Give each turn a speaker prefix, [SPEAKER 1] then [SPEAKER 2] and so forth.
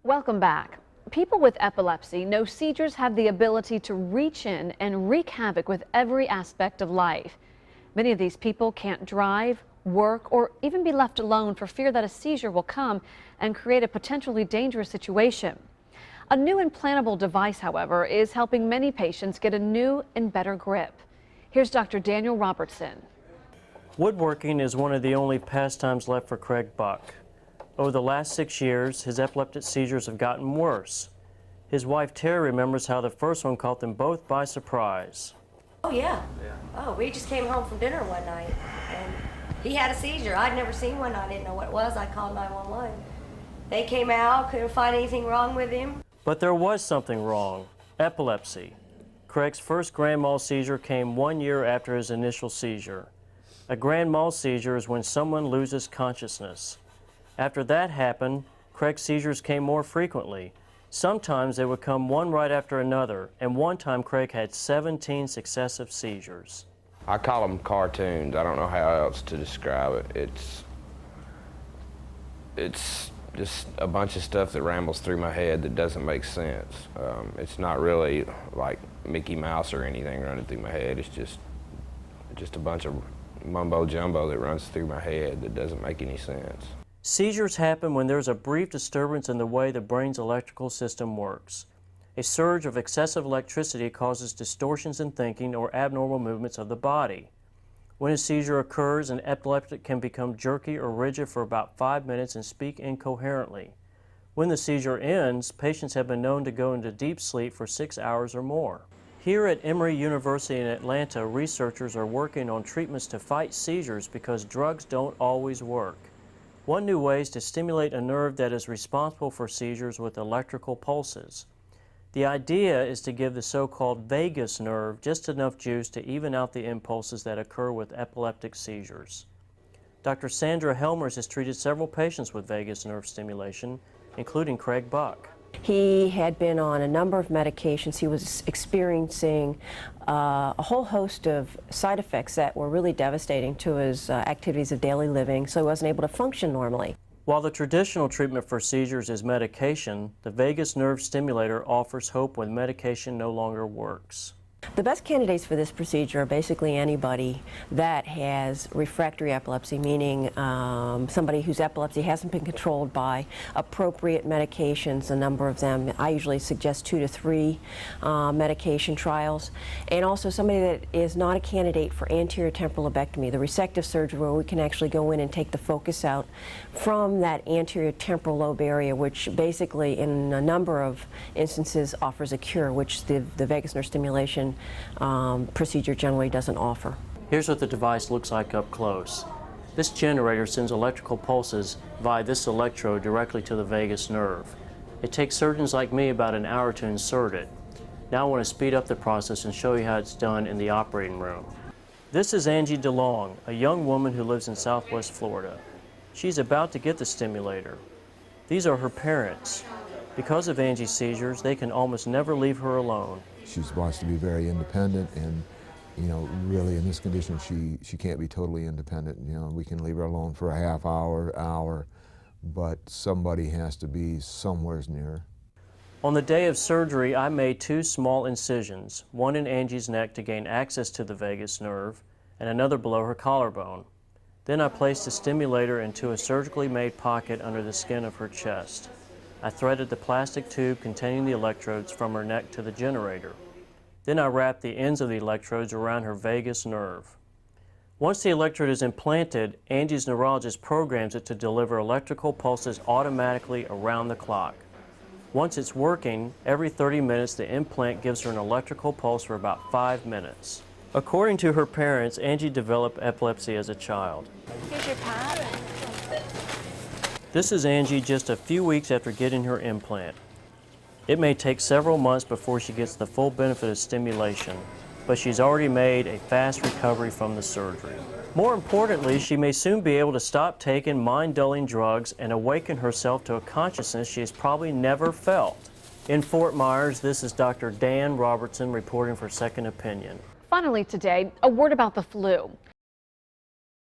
[SPEAKER 1] Welcome back. People with epilepsy know seizures have the ability to reach in and wreak havoc with every aspect of life. Many of these people can't drive, work, or even be left alone for fear that a seizure will come and create a potentially dangerous situation. A new implantable device, however, is helping many patients get a new and better grip. Here's Dr. Daniel Robertson.
[SPEAKER 2] Woodworking is one of the only pastimes left for Craig Buck. Over the last 6 years, his epileptic seizures have gotten worse. His wife Terry remembers how the first one caught them both by surprise.
[SPEAKER 3] Oh yeah. Oh, we just came home from dinner one night and he had a seizure. I'd never seen one. I didn't know what it was. I called 911. They came out, couldn't find anything wrong with him.
[SPEAKER 2] But there was something wrong: epilepsy. Craig's first grand mal seizure came 1 year after his initial seizure. A grand mal seizure is when someone loses consciousness. After that happened, Craig's seizures came more frequently. Sometimes they would come one right after another, and one time Craig had 17 successive seizures.
[SPEAKER 4] I call them cartoons. I don't know how else to describe it. It's just a bunch of stuff that rambles through my head that doesn't make sense. It's not really like Mickey Mouse or anything running through my head. It's just a bunch of mumbo jumbo that runs through my head that doesn't make any sense.
[SPEAKER 2] Seizures happen when there's a brief disturbance in the way the brain's electrical system works. A surge of excessive electricity causes distortions in thinking or abnormal movements of the body. When a seizure occurs, an epileptic can become jerky or rigid for about 5 minutes and speak incoherently. When the seizure ends, patients have been known to go into deep sleep for 6 hours or more. Here at Emory University in Atlanta, researchers are working on treatments to fight seizures because drugs don't always work. One new way is to stimulate a nerve that is responsible for seizures with electrical pulses. The idea is to give the so-called vagus nerve just enough juice to even out the impulses that occur with epileptic seizures. Dr. Sandra Helmers has treated several patients with vagus nerve stimulation, including Craig Buck.
[SPEAKER 3] He had been on a number of medications. He was experiencing a whole host of side effects that were really devastating to his activities of daily living, so he wasn't able to function normally.
[SPEAKER 2] While the traditional treatment for seizures is medication, the vagus nerve stimulator offers hope when medication no longer works.
[SPEAKER 3] The best candidates for this procedure are basically anybody that has refractory epilepsy, meaning somebody whose epilepsy hasn't been controlled by appropriate medications, a number of them. I usually suggest 2 to 3 medication trials. And also somebody that is not a candidate for anterior temporal lobectomy, the resective surgery where we can actually go in and take the focus out from that anterior temporal lobe area, which basically in a number of instances offers a cure, which the vagus nerve stimulation procedure generally doesn't offer.
[SPEAKER 2] Here's what the device looks like up close. This generator sends electrical pulses via this electrode directly to the vagus nerve. It takes surgeons like me about an hour to insert it. Now I want to speed up the process and show you how it's done in the operating room. This is Angie DeLong, a young woman who lives in Southwest Florida. She's about to get the stimulator. These are her parents. Because of Angie's seizures, they can almost never leave her alone.
[SPEAKER 5] She wants to be very independent, and really in this condition she can't be totally independent. We can leave her alone for a half hour, but somebody has to be somewhere near.
[SPEAKER 2] On the day of surgery, I made 2 small incisions, one in Angie's neck to gain access to the vagus nerve, and another below her collarbone. Then I placed the stimulator into a surgically made pocket under the skin of her chest. I threaded the plastic tube containing the electrodes from her neck to the generator. Then I wrapped the ends of the electrodes around her vagus nerve. Once the electrode is implanted, Angie's neurologist programs it to deliver electrical pulses automatically around the clock. Once it's working, every 30 minutes the implant gives her an electrical pulse for about 5 minutes. According to her parents, Angie developed epilepsy as a child.
[SPEAKER 1] Here's your pad.
[SPEAKER 2] This is Angie just a few weeks after getting her implant. It may take several months before she gets the full benefit of stimulation, but she's already made a fast recovery from the surgery. More importantly, she may soon be able to stop taking mind-dulling drugs and awaken herself to a consciousness she has probably never felt. In Fort Myers, this is Dr. Dan Robertson reporting for Second Opinion.
[SPEAKER 1] Finally today, a word about the flu.